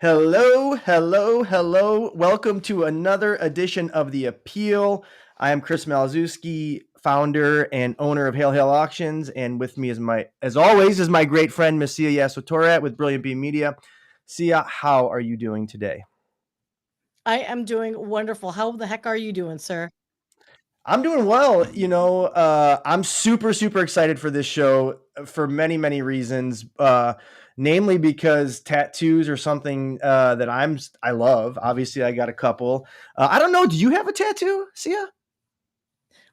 Hello, hello, hello. Welcome to another edition of The Appeal. I am Chris Maliszewski, founder and owner of Hail Hail Auctions, and with me as always, is my great friend Miss Sia Yasotorat with Brilliant Beam Media. Sia, how are you doing today? I am doing wonderful. How the heck are you doing, sir? I'm doing well. I'm super, super excited for this show for many, many reasons. Namely because tattoos are something that I love. Obviously, I got a couple. I don't know. Do you have a tattoo, Sia?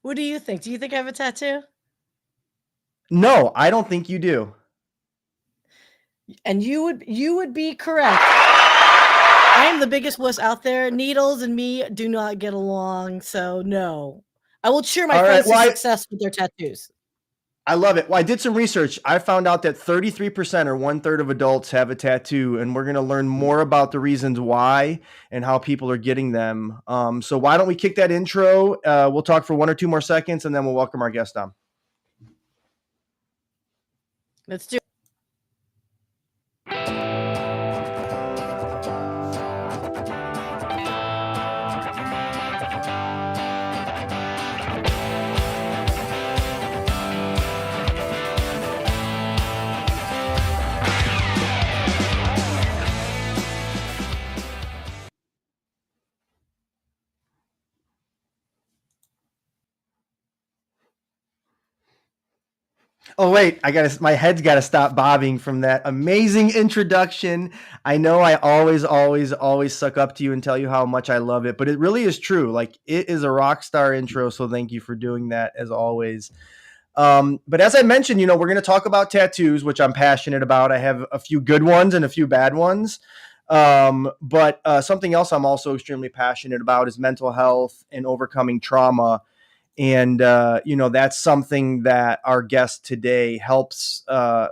What do you think? Do you think I have a tattoo? No, I don't think you do. And you would be correct. I am the biggest wuss out there. Needles and me do not get along, so no. I will cheer my All right. friends to Well, success with their tattoos. I love it. Well, I did some research. I found out that 33% or one third of adults have a tattoo, and we're going to learn more about the reasons why and how people are getting them. So, why don't we kick that intro? We'll talk for 1 or 2 more seconds, and then we'll welcome our guest on. Let's do it. Oh wait, my head's got to stop bobbing from that amazing introduction. I know I always suck up to you and tell you how much I love it, but it really is true. Like it is a rock star intro, so thank you for doing that as always. But as I mentioned, we're going to talk about tattoos, which I'm passionate about. I have a few good ones and a few bad ones. But something else I'm also extremely passionate about is mental health and overcoming trauma. And, that's something that our guest today helps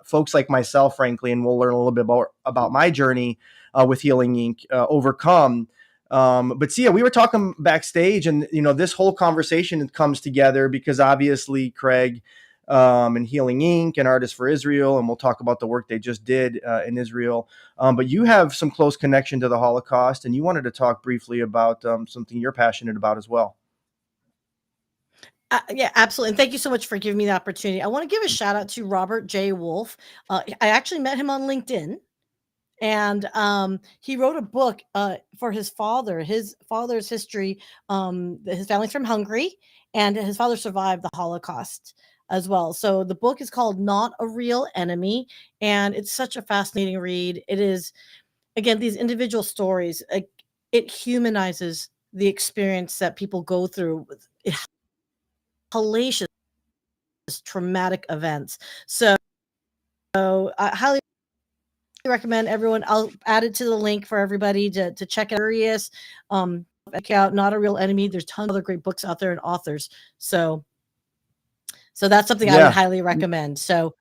folks like myself, frankly, and we'll learn a little bit about my journey with Healing Inc. Overcome. But see, we were talking backstage, and this whole conversation comes together because obviously Craig and Healing Inc. and Artists for Israel, and we'll talk about the work they just did in Israel. But you have some close connection to the Holocaust, and you wanted to talk briefly about something you're passionate about as well. Yeah, absolutely. And thank you so much for giving me the opportunity. I want to give a shout out to Robert J. Wolf. I actually met him on LinkedIn. And he wrote a book for his father. His father's history. His family's from Hungary, and his father survived the Holocaust as well. So the book is called "Not a Real Enemy," and it's such a fascinating read. It is, again, these individual stories. It humanizes the experience that people go through with hellacious, traumatic events. So I highly recommend everyone. I'll add it to the link for everybody to check out. Curious, check out Not a Real Enemy. There's tons of other great books out there and authors. So that's something I would Yeah. highly recommend. So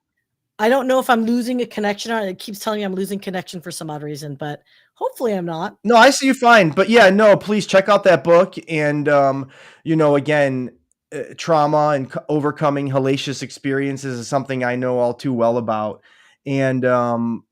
I don't know if I'm losing a connection or it keeps telling me I'm losing connection for some odd reason, but hopefully I'm not. No, I see you fine. But yeah, no, please check out that book. And, again, trauma and overcoming hellacious experiences is something I know all too well about. And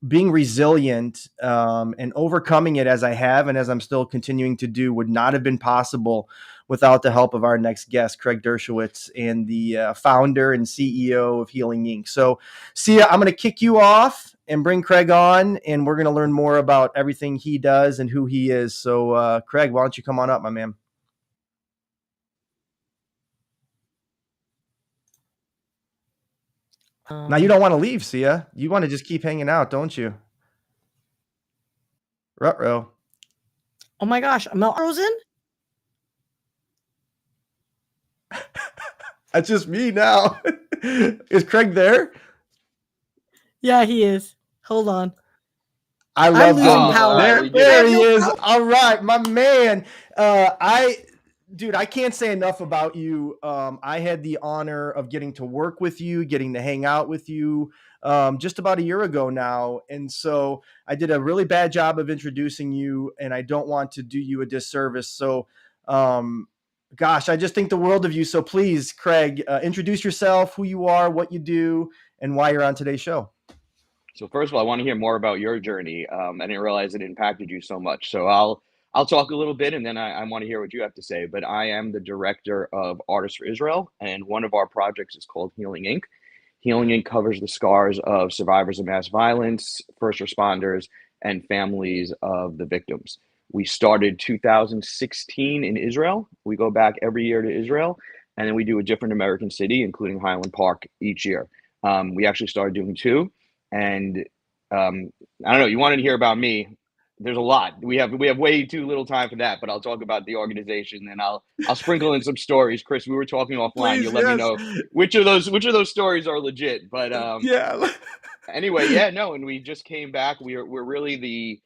being resilient and overcoming it as I have and as I'm still continuing to do would not have been possible without the help of our next guest, Craig Dershowitz, and the founder and CEO of Healing Inc. So, Sia, I'm going to kick you off and bring Craig on, and we're going to learn more about everything he does and who he is. So, Craig, why don't you come on up, my man? Now you don't want to leave, Sia. You want to just keep hanging out, don't you? Ruh-roh. Oh my gosh, I'm not frozen. That's just me now. Is Craig there? Yeah, he is. Hold on. I I'm love losing him. power. There, we did there it. he No is. power. All right, my man. Dude, I can't say enough about you. I had the honor of getting to work with you, getting to hang out with you just about a year ago now. And so I did a really bad job of introducing you, and I don't want to do you a disservice. So, gosh, I just think the world of you. So please, Craig, introduce yourself, who you are, what you do, and why you're on today's show. So first of all, I want to hear more about your journey. I didn't realize it impacted you so much. So I'll talk a little bit, and then I want to hear what you have to say. But I am the director of Artists for Israel, and one of our projects is called Healing Inc. Healing Inc. covers the scars of survivors of mass violence, first responders, and families of the victims. We started 2016 in Israel. We go back every year to Israel, and then we do a different American city, including Highland Park, each year. We actually started doing two, and I don't know. You wanted to hear about me? There's a lot. We have way too little time for that, but I'll talk about the organization, and I'll sprinkle in some stories. Chris, we were talking offline. Please, You'll let me yes. know which of those stories are legit. But Yeah. anyway, yeah, no, and we just came back. We're really the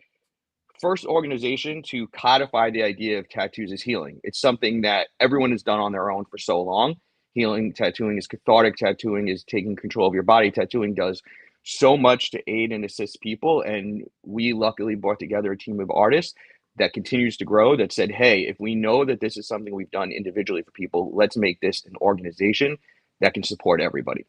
first organization to codify the idea of tattoos as healing. It's something that everyone has done on their own for so long. Healing tattooing is cathartic. Tattooing is taking control of your body. Tattooing does so much to aid and assist people. And we luckily brought together a team of artists that continues to grow that said, hey, if we know that this is something we've done individually for people, let's make this an organization that can support everybody.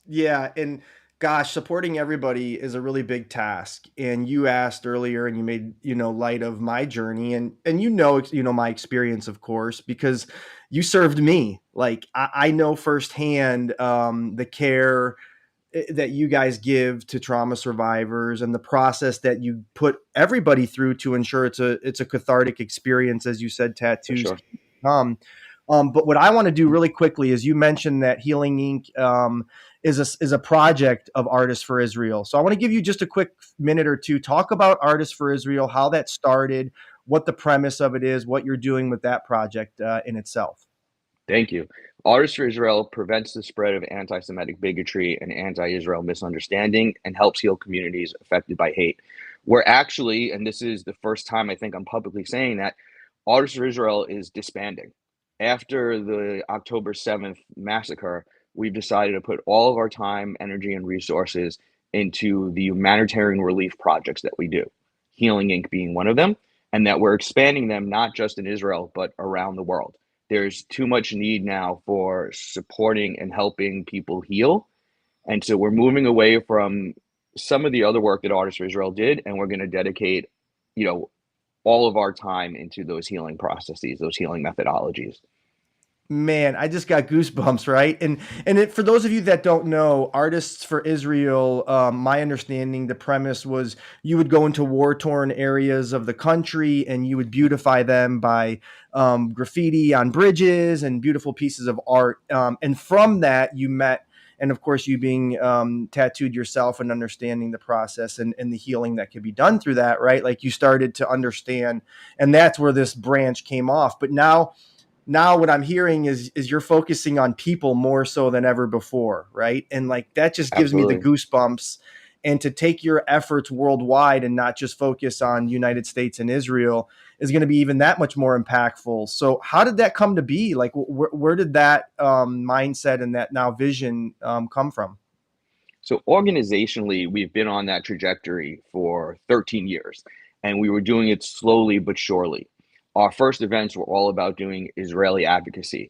Yeah, and gosh, supporting everybody is a really big task. And you asked earlier, and you made light of my journey, and my experience, of course, because you served me. Like I know firsthand the care that you guys give to trauma survivors and the process that you put everybody through to ensure it's a cathartic experience, as you said, For tattoos sure. can become. But what I want to do really quickly is you mentioned that Healing Inc. Is a project of Artists for Israel. So I want to give you just a quick minute or two. Talk about Artists for Israel, how that started, what the premise of it is, what you're doing with that project in itself. Thank you. Artists for Israel prevents the spread of anti Semitic bigotry and anti Israel misunderstanding and helps heal communities affected by hate. We're actually, and this is the first time I think I'm publicly saying that, Artists for Israel is disbanding. After the October 7th massacre, we've decided to put all of our time, energy, and resources into the humanitarian relief projects that we do, Healing Inc. being one of them, and that we're expanding them not just in Israel, but around the world. There's too much need now for supporting and helping people heal. And so we're moving away from some of the other work that Artists for Israel did, and we're going to dedicate, you know, all of our time into those healing processes, those healing methodologies. Man, I just got goosebumps, right? For those of you that don't know, Artists for Israel, my understanding, the premise was you would go into war-torn areas of the country and you would beautify them by graffiti on bridges and beautiful pieces of art. And from that, you met, and of course, you being tattooed yourself and understanding the process and the healing that could be done through that, right? Like you started to understand, and that's where this branch came off. But now what I'm hearing is you're focusing on people more so than ever before, right? And like that just gives me the Absolutely. goosebumps. And to take your efforts worldwide and not just focus on United States and Israel is going to be even that much more impactful. So how did that come to be? Like where did that mindset and that now vision come from? So organizationally, we've been on that trajectory for 13 years, and we were doing it slowly but surely. Our first events were all about doing Israeli advocacy,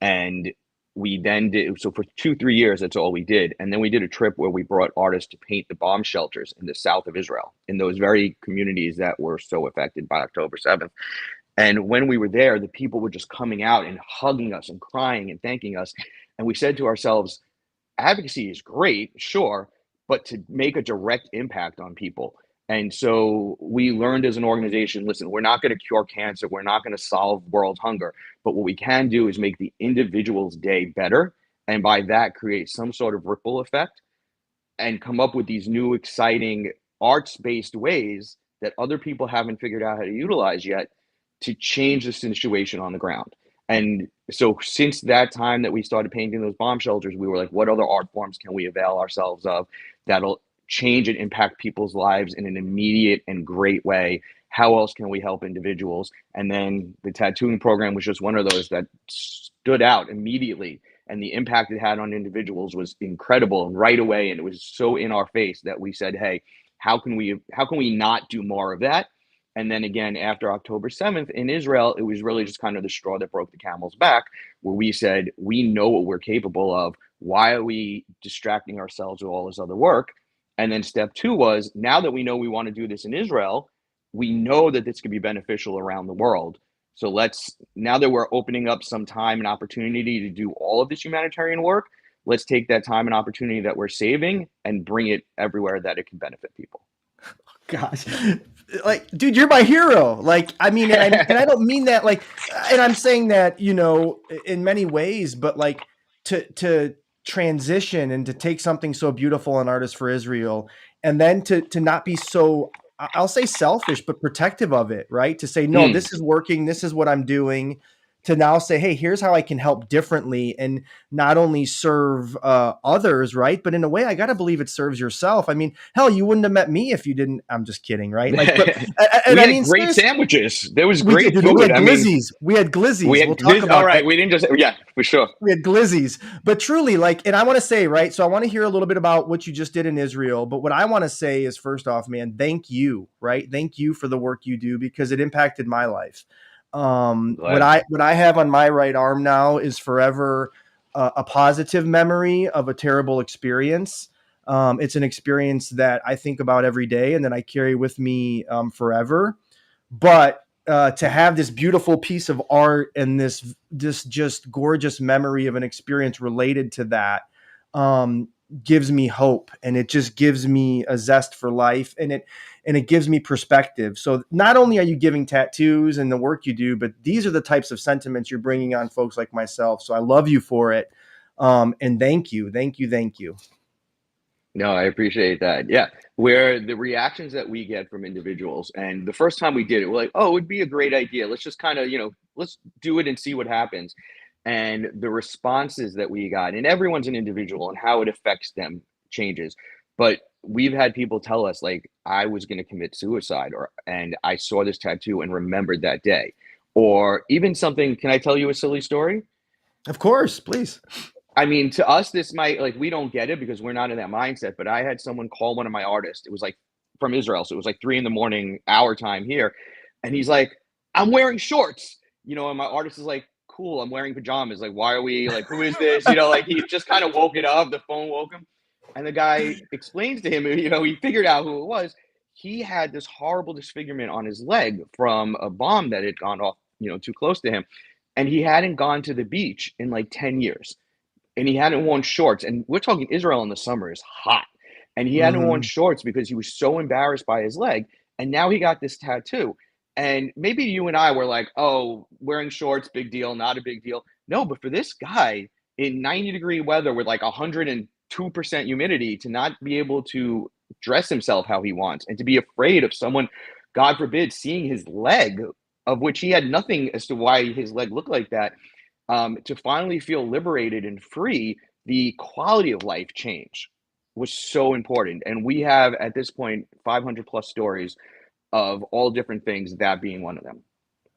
and we then did so for 2 3 years. That's all we did, and then we did a trip where we brought artists to paint the bomb shelters in the south of Israel, in those very communities that were so affected by October 7th. And when we were there, the people were just coming out and hugging us and crying and thanking us, and we said to ourselves, advocacy is great, sure, but to make a direct impact on people. And so we learned as an organization, listen, we're not going to cure cancer, we're not going to solve world hunger, but what we can do is make the individual's day better. And by that, create some sort of ripple effect and come up with these new, exciting arts based ways that other people haven't figured out how to utilize yet to change the situation on the ground. And so, since that time that we started painting those bomb shelters, we were like, what other art forms can we avail ourselves of that'll change and impact people's lives in an immediate and great way? How else can we help individuals? And then the tattooing program was just one of those that stood out immediately, and the impact it had on individuals was incredible and right away, and it was so in our face that we said, hey, how can we not do more of that? And then again, after October 7th in Israel, it was really just kind of the straw that broke the camel's back, where we said, we know what we're capable of. Why are we distracting ourselves with all this other work? And then step two was, now that we know we want to do this in Israel, we know that this could be beneficial around the world. So now that we're opening up some time and opportunity to do all of this humanitarian work, let's take that time and opportunity that we're saving and bring it everywhere that it can benefit people. Gosh, like, dude, you're my hero. Like, I mean, and I don't mean that like, and I'm saying that, you know, in many ways, but like to transition and to take something so beautiful, an artist for Israel, and then to not be so, I'll say selfish, but protective of it, right? To say, no, this is working. This is what I'm doing. To now say, hey, here's how I can help differently and not only serve others, right? But in a way, I got to believe it serves yourself. I mean, hell, you wouldn't have met me if you didn't. I'm just kidding, right? Like, but and We I had mean, great sandwiches. There was we great did. food. We had I mean, glizzies. We had glizzies. we had We'll talk about all right. that. We didn't just, yeah, for sure. We had glizzies, but truly, like, and I want to say, right? So I want to hear a little bit about what you just did in Israel. But what I want to say is, first off, man, thank you, right? Thank you for the work you do because it impacted my life. What I have on my right arm now is forever a positive memory of a terrible experience. It's an experience that I think about every day and that I carry with me forever. But to have this beautiful piece of art and this just gorgeous memory of an experience related to that gives me hope, and it just gives me a zest for life, and it gives me perspective. So not only are you giving tattoos and the work you do, but these are the types of sentiments you're bringing on folks like myself. So I love you for it, and thank you. No, I appreciate that. Yeah. Where the reactions that we get from individuals, and the first time we did it, we're like, oh, it would be a great idea. Let's just kind of, let's do it and see what happens. And the responses that we got, and everyone's an individual and how it affects them changes. But we've had people tell us, like, I was going to commit suicide, and I saw this tattoo and remembered that day. Or even something, can I tell you a silly story? Of course, please. I mean, to us, this might, like, we don't get it because we're not in that mindset. But I had someone call one of my artists. It was like from Israel. So it was like 3 a.m, our time here. And he's like, I'm wearing shorts, and my artist is like, cool, I'm wearing pajamas. Like, why are we, like, who is this? Like, he just kind of woke it up. The phone woke him. And the guy explains to him, he figured out who it was. He had this horrible disfigurement on his leg from a bomb that had gone off, too close to him. And he hadn't gone to the beach in like 10 years. And he hadn't worn shorts. And we're talking Israel in the summer is hot. And he hadn't worn shorts because he was so embarrassed by his leg. And now he got this tattoo. And maybe you and I were like, oh, wearing shorts, big deal, not a big deal. No, but for this guy in 90-degree weather with like 102% humidity to not be able to dress himself how he wants and to be afraid of someone, God forbid, seeing his leg, of which he had nothing as to why his leg looked like that, to finally feel liberated and free, the quality of life change was so important. And we have at this point 500 plus stories of all different things, that being one of them.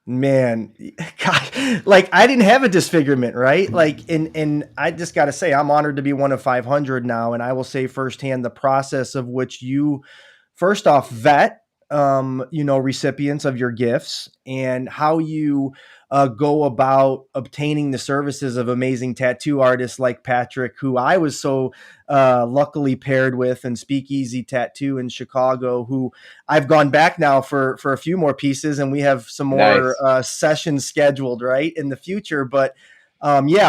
Man, God, like I didn't have a disfigurement, right? Like, and I just got to say, I'm honored to be one of 500 now. And I will say firsthand the process of which you, first off, vet, recipients of your gifts and how you go about obtaining the services of amazing tattoo artists like Patrick, who I was so luckily paired with, and Speakeasy Tattoo in Chicago, who I've gone back now for a few more pieces, and we have some more sessions scheduled right in the future. But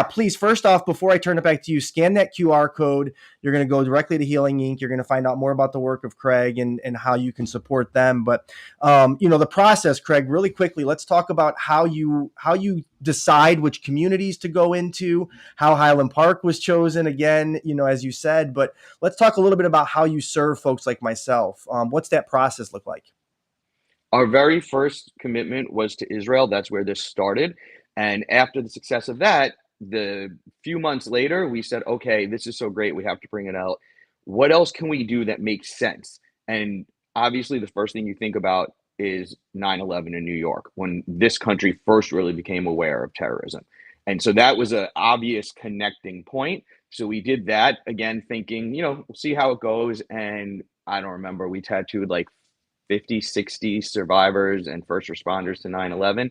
please, first off, before I turn it back to you, scan that QR code. You're going to go directly to Healing Inc. You're going to find out more about the work of Craig and how you can support them. But, the process, Craig, really quickly, let's talk about how you decide which communities to go into, how Highland Park was chosen again, as you said. But let's talk a little bit about how you serve folks like myself. What's that process look like? Our very first commitment was to Israel. That's where this started. And after the success of that, the few months later, we said, okay, this is so great. We have to bring it out. What else can we do that makes sense? And obviously, the first thing you think about is 9/11 in New York, when this country first really became aware of terrorism. And so that was an obvious connecting point. So we did that, again, thinking, we'll see how it goes. And I don't remember, we tattooed like 50, 60 survivors and first responders to 9/11.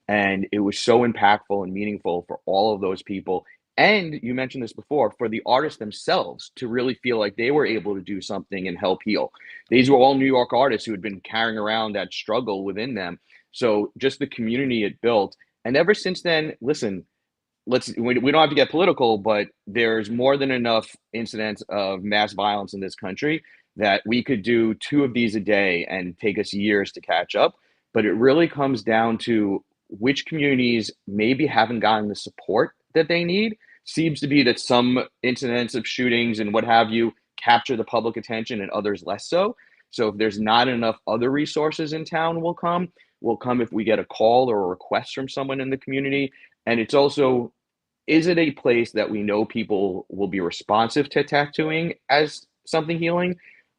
And it was so impactful and meaningful for all of those people. And you mentioned this before, for the artists themselves to really feel like they were able to do something and help heal. These were all New York artists who had been carrying around that struggle within them. So just the community it built. And ever since then, listen, we don't have to get political, but there's more than enough incidents of mass violence in this country that we could do 2 of these a day and take us years to catch up. But it really comes down to which communities maybe haven't gotten the support that they need. Seems to be that some incidents of shootings and what have you capture the public attention and others less so. So if there's not enough other resources in town will come if we get a call or a request from someone in the community. And it's also, is it a place that we know people will be responsive to tattooing as something healing?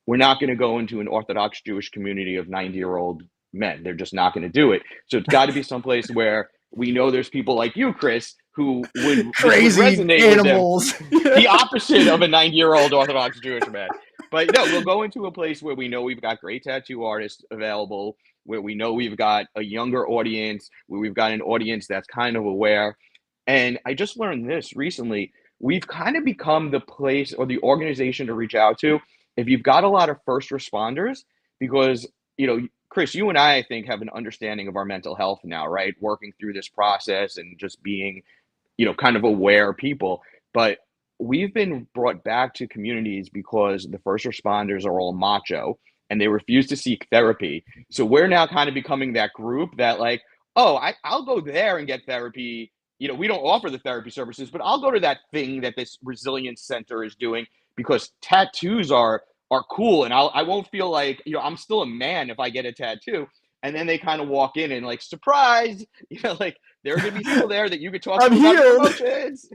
We're not going to go into an Orthodox Jewish community of 90-year-old men. They're just not going to do it. So it's got to be someplace where we know there's people like you, Chris, who would Crazy resonate animals. with them. The opposite of a 90-year-old Orthodox Jewish man. But no, we'll go into a place where we know we've got great tattoo artists available, where we know we've got a younger audience, where we've got an audience that's kind of aware. And I just learned this recently. We've kind of become the place or the organization to reach out to if you've got a lot of first responders, because, Chris, you and I think, have an understanding of our mental health now, right? Working through this process and just being, kind of aware people. But we've been brought back to communities because the first responders are all macho and they refuse to seek therapy. So we're now kind of becoming that group that like, oh, I'll go there and get therapy. We don't offer the therapy services, but I'll go to that thing that this resilience center is doing because tattoos are cool. And I won't feel like, I'm still a man if I get a tattoo. And then they kind of walk in and like, surprise, like there are going to be people there that you could talk to about emotions,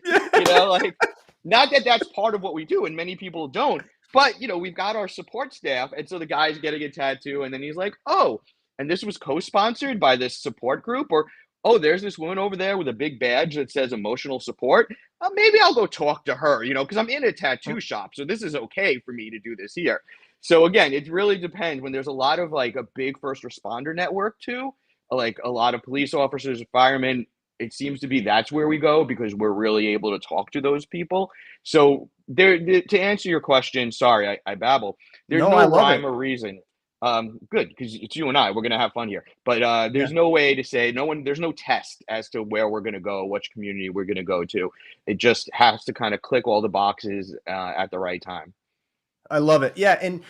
like not that that's part of what we do. And many people don't, but we've got our support staff. And so the guy's getting a tattoo and then he's like, oh, and this was co-sponsored by this support group, or, oh, there's this woman over there with a big badge that says emotional support. Maybe I'll go talk to her, because I'm in a tattoo shop. So this is okay for me to do this here. So again, it really depends. When there's a lot of like a big first responder network too, like a lot of police officers, firemen, it seems to be that's where we go because we're really able to talk to those people. So to answer your question, sorry, I babble. There's no rhyme or reason. Good, because it's you and I. We're gonna have fun here. But there's no way to say there's no test as to where we're gonna go, which community we're gonna go to. It just has to kind of click all the boxes at the right time. I love it. Yeah. And,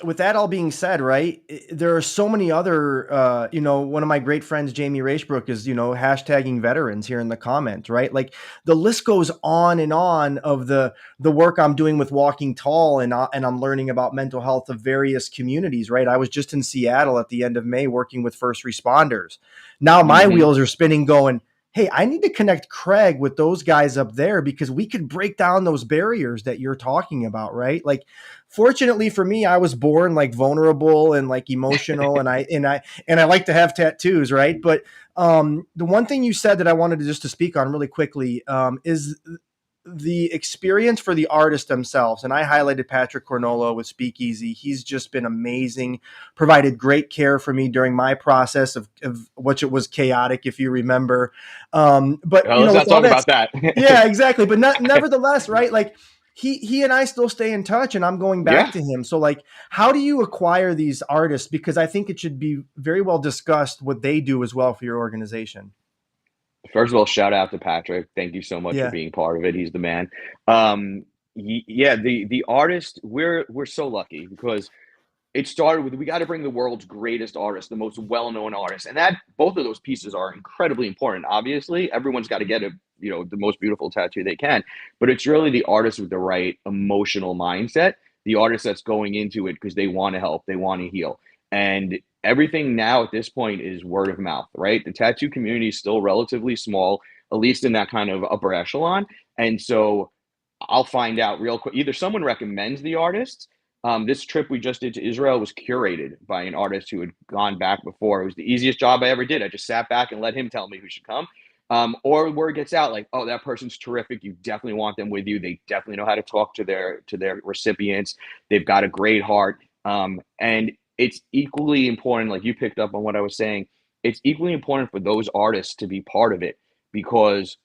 with that all being said, right, there are so many other, one of my great friends, Jamie Racebrook, is, hashtagging veterans here in the comments, right? Like the list goes on and on of the work I'm doing with Walking Tall and I'm learning about mental health of various communities, right? I was just in Seattle at the end of May working with first responders. Now my wheels are spinning going, hey, I need to connect Craig with those guys up there because we could break down those barriers that you're talking about, right? Like, fortunately for me, I was born like vulnerable and like emotional, and I like to have tattoos, right? But the one thing you said that I wanted to speak on really quickly is the experience for the artists themselves. And I highlighted Patrick Cornolo with Speakeasy. He's just been amazing, provided great care for me during my process of which it was chaotic, if you remember. But let's not talk about that. Yeah, exactly. But nevertheless, right? Like he and I still stay in touch and I'm going back to him. So like, how do you acquire these artists? Because I think it should be very well discussed what they do as well for your organization. First of all, shout out to Patrick. Thank you so much for being part of it. He's the man. The artist, we're so lucky because it started with, we got to bring the world's greatest artist, the most well-known artist. And that both of those pieces are incredibly important. Obviously, everyone's got to get the most beautiful tattoo they can, but it's really the artist with the right emotional mindset, the artist that's going into it because they want to help, they want to heal. And everything now at this point is word of mouth, right? The tattoo community is still relatively small, at least in that kind of upper echelon. And so I'll find out real quick. Either someone recommends the artists. This trip we just did to Israel was curated by an artist who had gone back before. It was the easiest job I ever did. I just sat back and let him tell me who should come. Or word gets out like, oh, that person's terrific. You definitely want them with you. They definitely know how to talk to their recipients. They've got a great heart. And it's equally important, like you picked up on what I was saying, it's equally important for those artists to be part of it because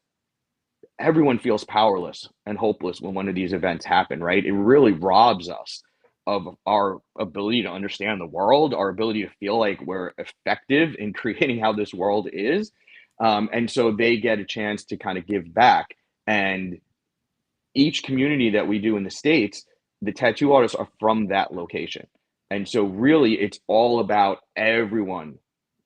everyone feels powerless and hopeless when one of these events happen, right? It really robs us of our ability to understand the world, our ability to feel like we're effective in creating how this world is. And so they get a chance to kind of give back. And each community that we do in the States, the tattoo artists are from that location. And so really it's all about everyone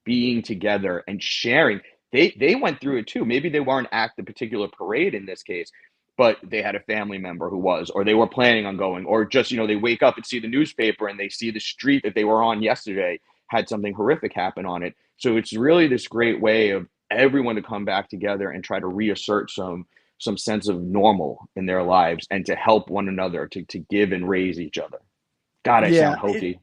being together and sharing. They went through it too. Maybe they weren't at the particular parade in this case, but they had a family member who was, or they were planning on going, or just, they wake up and see the newspaper and they see the street that they were on yesterday had something horrific happen on it. So it's really this great way of everyone to come back together and try to reassert some sense of normal in their lives and to help one another, to give and raise each other. God, I Yeah. sound hokey.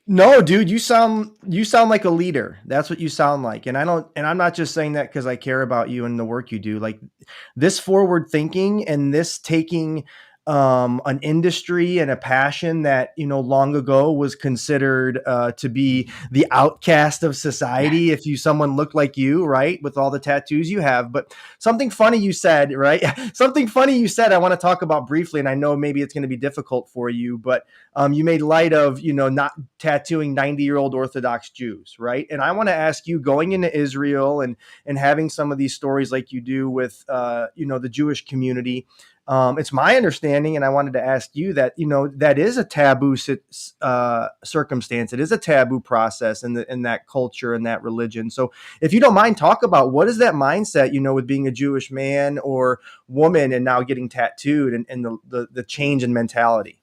No, dude, you sound like a leader. That's what you sound like. And I'm not just saying that because I care about you and the work you do. Like this forward thinking and this taking an industry and a passion that, long ago was considered to be the outcast of society if someone looked like you, right? With all the tattoos you have. But something funny you said, right? Something funny you said I want to talk about briefly, and I know maybe it's going to be difficult for you, but you made light of, not tattooing 90-year-old Orthodox Jews, right? And I want to ask you, going into Israel and having some of these stories like you do with, the Jewish community, it's my understanding, and I wanted to ask you that, that is a taboo circumstance. It is a taboo process in that culture and that religion. So if you don't mind, talk about what is that mindset, with being a Jewish man or woman and now getting tattooed and the change in mentality.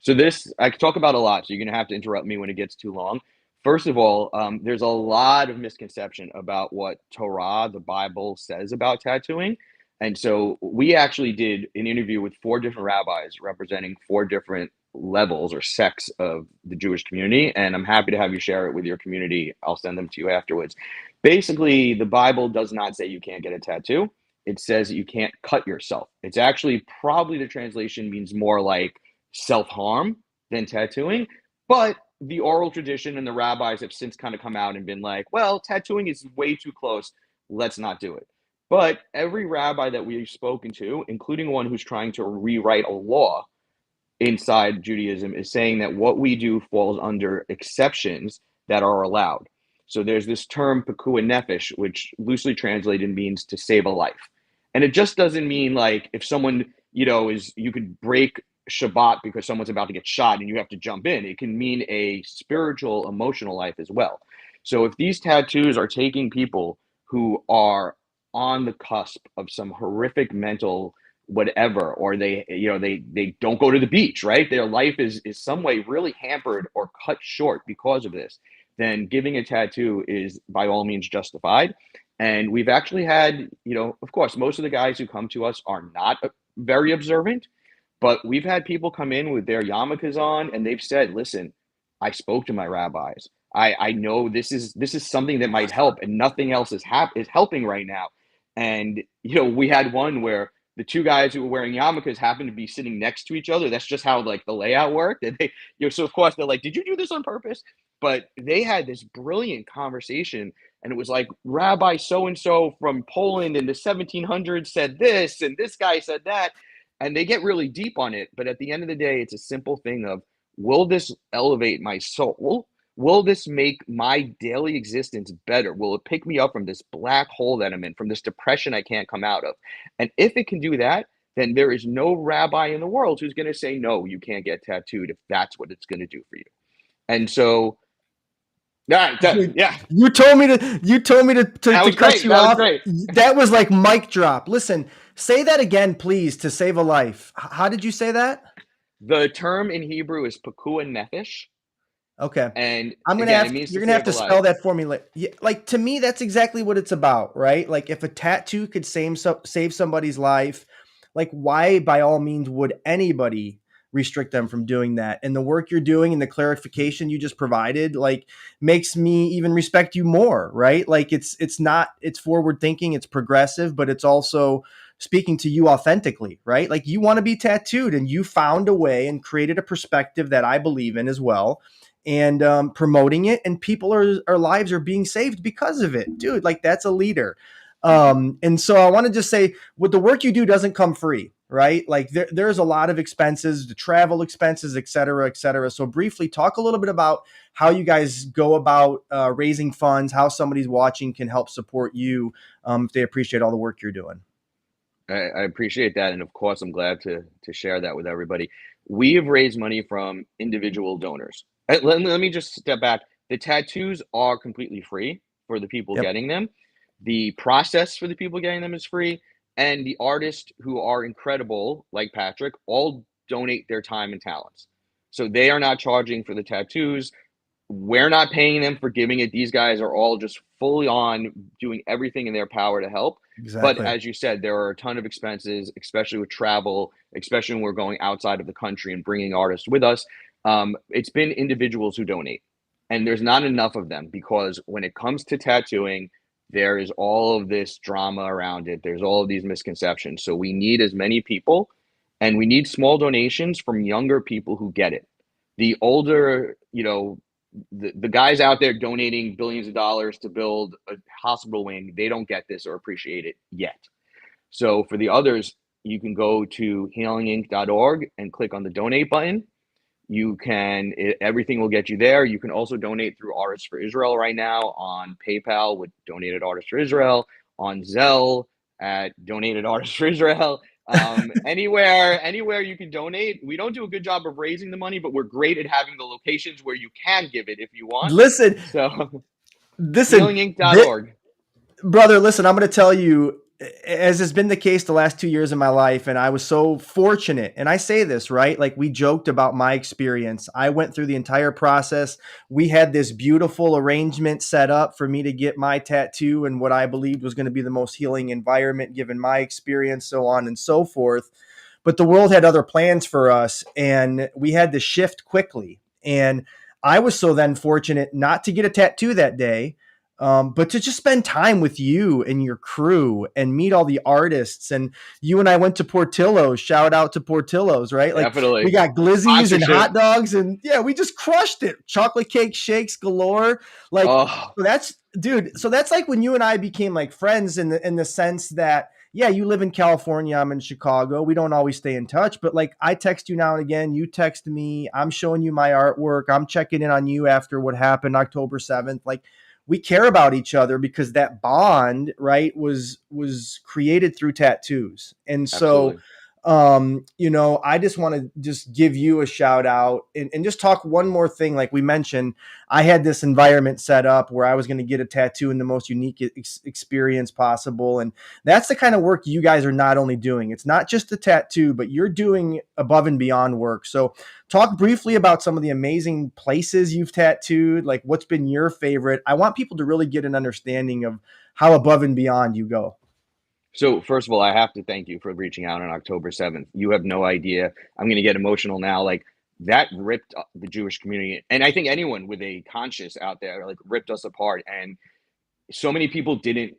So this I could talk about a lot, so you're gonna have to interrupt me when it gets too long. First of all, there's a lot of misconception about what Torah, the Bible, says about tattooing. And so we actually did an interview with four different rabbis representing four different levels or sects of the Jewish community. And I'm happy to have you share it with your community. I'll send them to you afterwards. Basically, the Bible does not say you can't get a tattoo. It says that you can't cut yourself. It's actually probably the translation means more like self-harm than tattooing. But the oral tradition and the rabbis have since kind of come out and been like, well, tattooing is way too close. Let's not do it. But every rabbi that we've spoken to, including one who's trying to rewrite a law inside Judaism, is saying that what we do falls under exceptions that are allowed. So there's this term pikuah nefesh, which loosely translated means to save a life. And it just doesn't mean like if someone, you could break Shabbat because someone's about to get shot and you have to jump in. It can mean a spiritual, emotional life as well. So if these tattoos are taking people who are on the cusp of some horrific mental whatever, or they don't go to the beach, right? Their life is some way really hampered or cut short because of this, then giving a tattoo is by all means justified. And we've actually had, of course, most of the guys who come to us are not very observant, but we've had people come in with their yarmulkes on and they've said, listen, I spoke to my rabbis. I know this is something that might help, and nothing else is helping right now. And we had one where the two guys who were wearing yarmulkes happened to be sitting next to each other. That's just how like the layout worked. And they, so of course they're like, "Did you do this on purpose?" But they had this brilliant conversation, and it was like Rabbi so and so from Poland in the 1700s said this, and this guy said that, and they get really deep on it. But at the end of the day, it's a simple thing of, will this elevate my soul? Will this make my daily existence better? Will it pick me up from this black hole that I'm in, from this depression I can't come out of? And if it can do that, then there is no rabbi in the world who's going to say, no, you can't get tattooed if that's what it's going to do for you. And so, yeah. You told me to cut you off. Great. That was like mic drop. Listen, say that again, please, to save a life. How did you say that? The term in Hebrew is pikuah nefesh. Okay. And you're going to have to spell that for me. Like, to me, that's exactly what it's about, right? Like, if a tattoo could save somebody's life, like, why by all means would anybody restrict them from doing that? And the work you're doing and the clarification you just provided, like, makes me even respect you more, right? Like, it's forward thinking, it's progressive, but it's also speaking to you authentically, right? Like, you want to be tattooed and you found a way and created a perspective that I believe in as well, and promoting it, and our lives are being saved because of it, dude. Like, that's a leader. And so I want to just say, what the work you do doesn't come free, right? Like there's a lot of expenses, the travel expenses, et cetera, et cetera. So briefly talk a little bit about how you guys go about raising funds, how somebody's watching can help support you if they appreciate all the work you're doing. I appreciate that, and of course, I'm glad to share that with everybody. We have raised money from individual donors. Let me just step back. The tattoos are completely free for the people Yep. getting them. The process for the people getting them is free, and the artists who are incredible, like Patrick, all donate their time and talents. So they are not charging for the tattoos. We're not paying them for giving it. These guys are all just fully on doing everything in their power to help. But Exactly. as you said, there are a ton of expenses, especially with travel, especially when we're going outside of the country and bringing artists with us. It's been individuals who donate, and there's not enough of them because when it comes to tattooing, there is all of this drama around it. There's all of these misconceptions. So we need as many people, and we need small donations from younger people who get it. The older, the guys out there donating billions of dollars to build a hospital wing, they don't get this or appreciate it yet. So for the others, you can go to healinginc.org and click on the donate button. Everything will get you there. You can also donate through Artists for Israel right now on PayPal with Donated Artists for Israel, on Zelle at Donated Artists for Israel. Anywhere you can donate. We don't do a good job of raising the money, but we're great at having the locations where you can give it if you want. Listen, So listen, healinginc.org. brother, listen, I'm going to tell you, as has been the case the last 2 years of my life, and I was so fortunate, and I say this, right? Like we joked about my experience. I went through the entire process. We had this beautiful arrangement set up for me to get my tattoo in what I believed was going to be the most healing environment, given my experience, so on and so forth. But the world had other plans for us, and we had to shift quickly. And I was so then fortunate not to get a tattoo that day, but to just spend time with you and your crew and meet all the artists. And you and I went to Portillo's. Shout out to Portillo's, right? Like we Definitely. got glizzies and Sponsorship. hot dogs, and yeah, we just crushed it. Chocolate cake shakes galore. Like Oh, so that's dude. So that's like when you and I became like friends in the sense that yeah, you live in California, I'm in Chicago. We don't always stay in touch, but like I text you now and again, you text me, I'm showing you my artwork, I'm checking in on you after what happened October 7th. Like we care about each other because that bond, right, was created through tattoos. And so absolutely. I just want to just give you a shout out and just talk one more thing. Like we mentioned, I had this environment set up where I was going to get a tattoo in the most unique experience possible. And that's the kind of work you guys are not only doing. It's not just the tattoo, but you're doing above and beyond work. So talk briefly about some of the amazing places you've tattooed, like what's been your favorite. I want people to really get an understanding of how above and beyond you go. So first of all, I have to thank you for reaching out on October 7th. You have no idea. I'm going to get emotional now. Like that ripped up the Jewish community. And I think anyone with a conscience out there like ripped us apart. And so many people didn't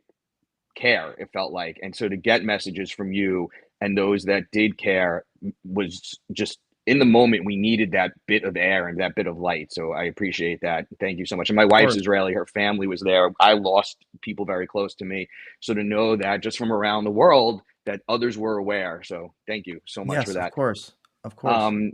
care, it felt like. And so to get messages from you and those that did care was just in the moment, we needed that bit of air and that bit of light. So I appreciate that. Thank you so much. And my Of wife's course. Israeli, her family was there. I lost people very close to me. So to know that just from around the world that others were aware. So thank you so much for Yes, of that. course. Of course. Um,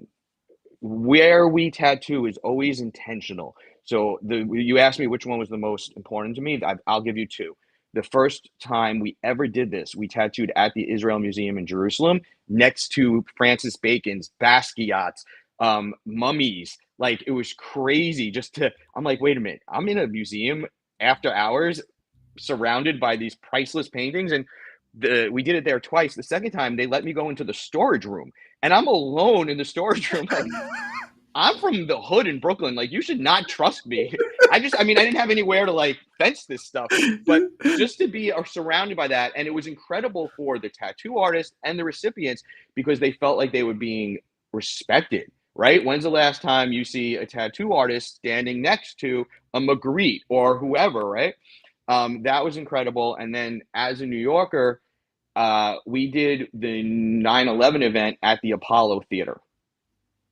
where we tattoo is always intentional. So you asked me which one was the most important to me. I'll give you two. The first time we ever did this, we tattooed at the Israel Museum in Jerusalem next to Francis Bacon's Basquiat's, mummies. Like it was crazy. I'm like, wait a minute, I'm in a museum after hours, surrounded by these priceless paintings, and we did it there twice. The second time, they let me go into the storage room, and I'm alone in the storage room. Like I'm from the hood in Brooklyn. Like you should not trust me. I didn't have anywhere to like fence this stuff, but just to be surrounded by that, and it was incredible for the tattoo artist and the recipients because they felt like they were being respected. Right? When's the last time you see a tattoo artist standing next to a Magritte or whoever? Right? That was incredible. And then as a New Yorker, we did the 9/11 event at the Apollo Theater,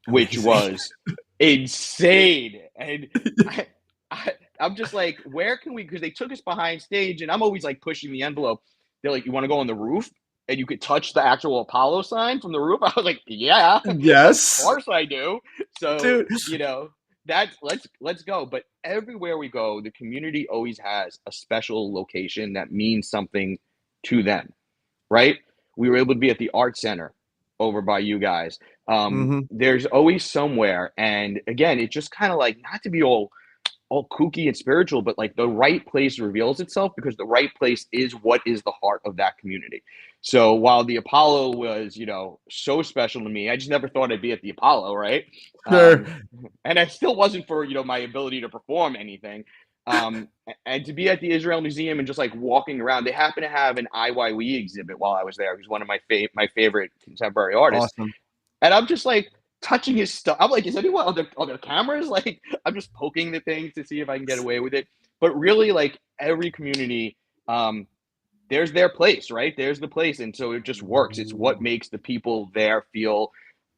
which Amazing. was insane. And I, I'm just like, where can we? Because they took us behind stage, and I'm always like pushing the envelope. They're like, you want to go on the roof, and you could touch the actual Apollo sign from the roof. I was like, yeah, of Yes, course I do. So dude. that's let's go. But everywhere we go, the community always has a special location that means something to them, right? We were able to be at the art center over by you guys. Hmm. There's always somewhere, and again, it just kind of like, not to be all kooky and spiritual, but like the right place reveals itself, because the right place is what is the heart of that community. So while the Apollo was, so special to me, I just never thought I'd be at the Apollo, right? Sure. Um, and it still wasn't for, my ability to perform anything. And to be at the Israel Museum and just like walking around, they happen to have an IYE exhibit while I was there. Who's one of my favorite contemporary artists, Awesome. and I'm just like touching his stuff. I'm like, is anyone on their cameras? Like, I'm just poking the things to see if I can get away with it. But really, like every community, there's their place, right? There's the place, and so it just works. It's what makes the people there feel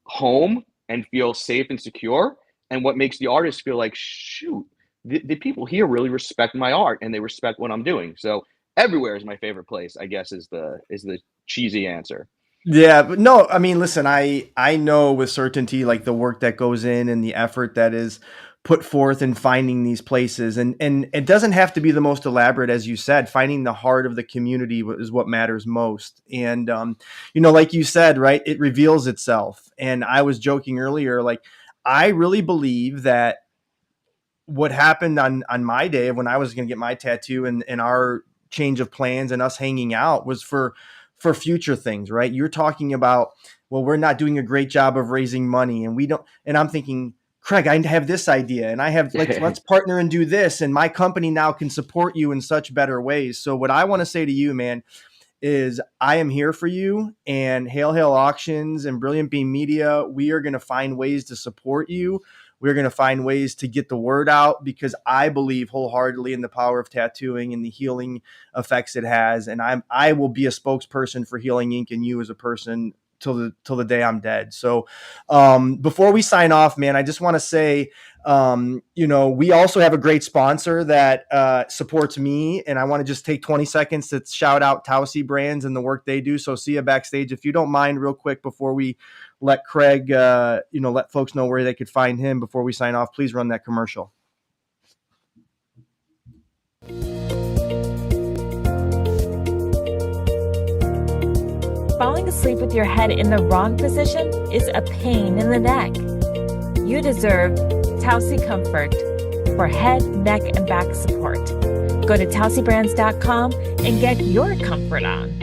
home and feel safe and secure, and what makes the artist feel like, shoot, the people here really respect my art and they respect what I'm doing. So everywhere is my favorite place, I guess, is the cheesy answer. Yeah, but no, I mean, listen, I know with certainty like the work that goes in and the effort that is put forth in finding these places, and it doesn't have to be the most elaborate, as you said. Finding the heart of the community is what matters most, and like you said, right, it reveals itself. And I was joking earlier, like I really believe that what happened on my day when I was going to get my tattoo and our change of plans and us hanging out was for future things, right? You're talking about, well, we're not doing a great job of raising money, and we don't. And I'm thinking, Craig, I have this idea, and I have let's partner and do this, and my company now can support you in such better ways. So what I want to say to you, man, is I am here for you, and Hail Hail Auctions and Brilliant Beam Media, we are going to find ways to support you. We're going to find ways to get the word out, because I believe wholeheartedly in the power of tattooing and the healing effects it has. And I will be a spokesperson for Healing Inc. and you as a person till the day I'm dead. So before we sign off, man, I just want to say, we also have a great sponsor that supports me, and I want to just take 20 seconds to shout out Tausi Brands and the work they do. So see you backstage, if you don't mind, real quick, before we let Craig, let folks know where they could find him before we sign off. Please run that commercial. Falling asleep with your head in the wrong position is a pain in the neck. You deserve Tausi Comfort for head, neck, and back support. Go to tausibrands.com and get your comfort on.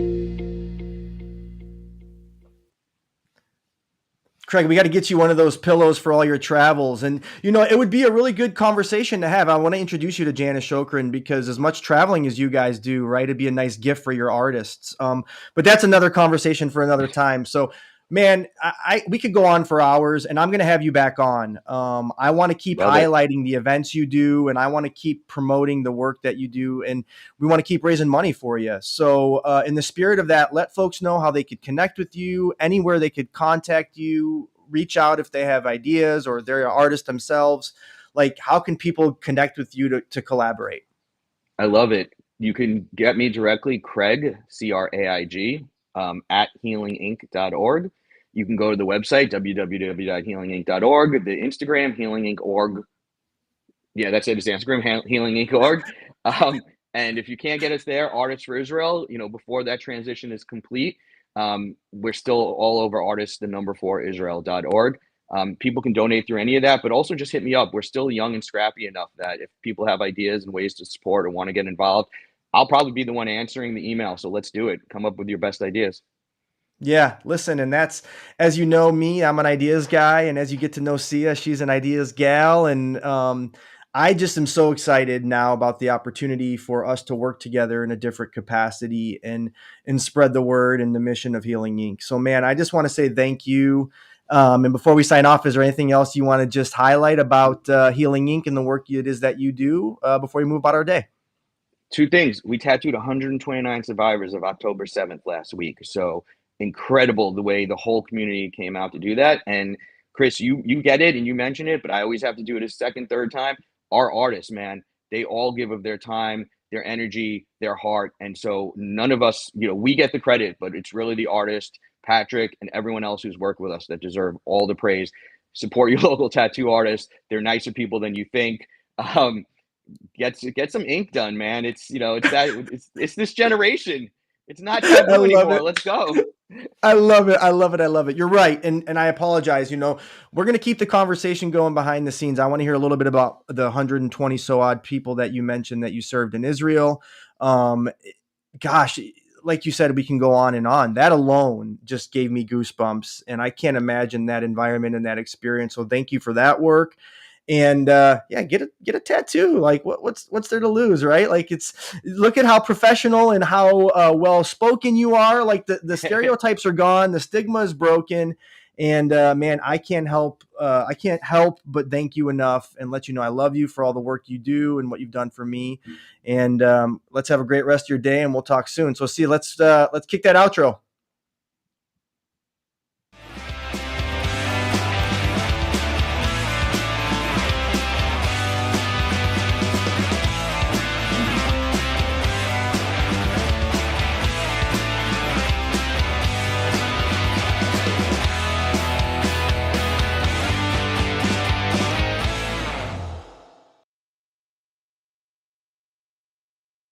Craig, we got to get you one of those pillows for all your travels. And, it would be a really good conversation to have. I want to introduce you to Janice Shokran, because as much traveling as you guys do, right, it'd be a nice gift for your artists. But that's another conversation for another time. So, man, we could go on for hours, and I'm going to have you back on. I want to keep highlighting the events you do, and I want to keep promoting the work that you do, and we want to keep raising money for you. So in the spirit of that, let folks know how they could connect with you, anywhere they could contact you, reach out if they have ideas or they're artists themselves. Like, how can people connect with you to collaborate? I love it. You can get me directly, Craig, Craig, at healinginc.org. You can go to the website, www.healinginc.org, the Instagram, healinginc.org. Yeah, that's it. It's Instagram, healinginc.org. And if you can't get us there, Artists for Israel, before that transition is complete, we're still all over artists4Israel.org. People can donate through any of that, but also just hit me up. We're still young and scrappy enough that if people have ideas and ways to support or want to get involved, I'll probably be the one answering the email. So let's do it. Come up with your best ideas. Yeah, listen, and that's, as you know me, I'm an ideas guy, and as you get to know Sia, she's an ideas gal, and I just am so excited now about the opportunity for us to work together in a different capacity and spread the word and the mission of Healing Inc. So, man, I just want to say thank you. And before we sign off, is there anything else you want to just highlight about Healing Inc. and the work it is that you do before we move about our day? Two things. We tattooed 129 survivors of October 7th last week. So incredible the way the whole community came out to do that. And Chris, you get it and you mention it, but I always have to do it a second, third time. Our artists, man, They all give of their time, their energy, their heart. And so none of us, we get the credit, but it's really the artist, Patrick, and everyone else who's worked with us that deserve all the praise. Support your local tattoo artists. They're nicer people than you think. Get some ink done, man. It's it's this generation. It's not taboo anymore. Let's go. I love it. I love it. I love it. You're right. And I apologize. We're going to keep the conversation going behind the scenes. I want to hear a little bit about the 120 so odd people that you mentioned that you served in Israel. Gosh, like you said, we can go on and on. That alone just gave me goosebumps, and I can't imagine that environment and that experience. So thank you for that work. And get a tattoo. Like what's there to lose, right? Like look at how professional and how well spoken you are. Like the stereotypes are gone, the stigma is broken, and man, I can't help but thank you enough and let you know I love you for all the work you do and what you've done for me. And let's have a great rest of your day, and we'll talk soon. So let's kick that outro.